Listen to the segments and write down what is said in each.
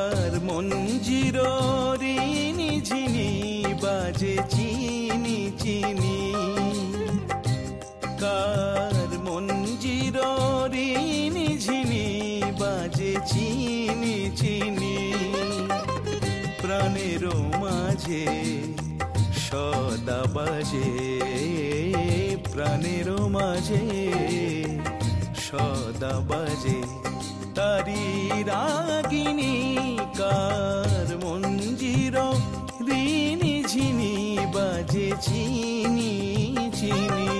কার মঞ্জির রিনি ঝিনি বাজে চিনি চিনি, কার মঞ্জির রিনি ঝিনি বাজে চিনি চিনি, প্রাণের মাঝে সদা বাজে, প্রাণের মাঝে সদা বাজে তারি রাগিনী, কার মঞ্জির রিনি ঝিনি বাজে চিনি চিনি।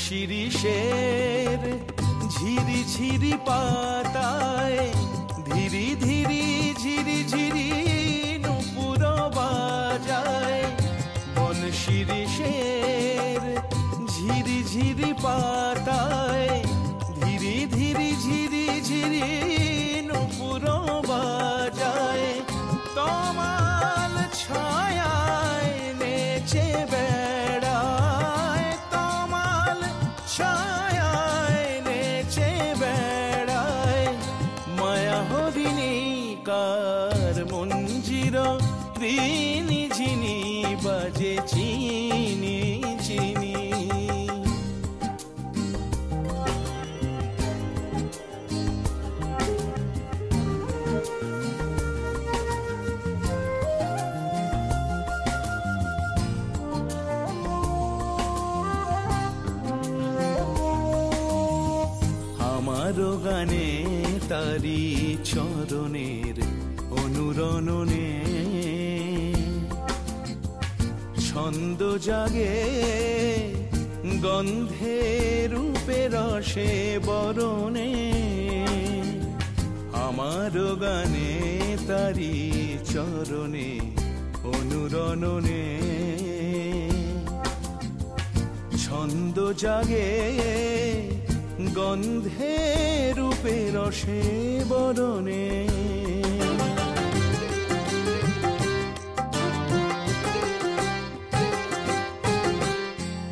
শিরিষের ঝিরি ঝিরি পাতায় ধীরি ধীরি ঝিরি ঝিরি নূপুর বাজায়, বন শিরিষের ঝিরি ঝিরি পাতায় ধীরি ধীরি ঝিরি ঝিরি নূপুর বাজায়, তমাল ছায়ায় নেচে বেড়ায়, তমাল ছায়ায় নেচে বেড়ায়, মায়া হরিণী কার মঞ্জির রিনি ঝিনি বাজে চিনি চিনি। আমারও গানে তারি চরণের অনুরণনে ছন্দ জাগে, গন্ধে রূপে রসে বরণে, আমারও গানে তারি চরণে অনুরণনে ছন্দ জাগে, গন্ধে রূপে রসে বরণে,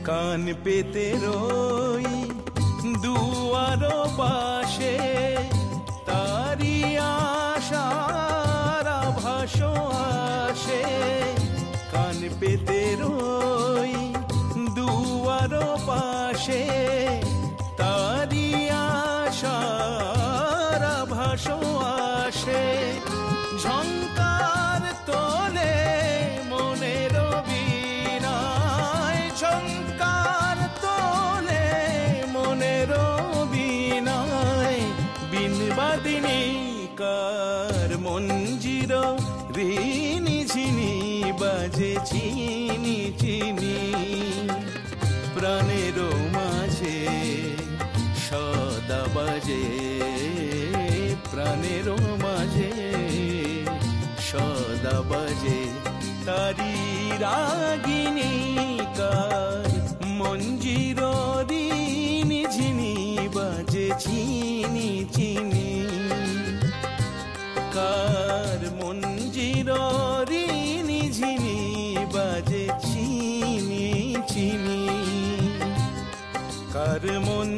কান পেতে রই দুয়ার পাশে তারি আশার আভাস আসে, কান পেতে রই দুয়ার পাশে তারি আশার আভাস আসে, ঝংকার তোলে মনের বীণায়, ঝংকার তোলে মনের বীণায়, বিনবাদিনী কার মঞ্জির রিনি ঝিনি বাজে চিনি চিনি, প্রাণের মাঝে সদা বাজে, প্রাণের মাঝে সদা বাজে তারি রাগিনী, কার মঞ্জির রিনি ঝিনি বাজে চিনি চিনি, কার মঞ্জির রিনি ঝিনি বাজে চিনি চিনি, কার মন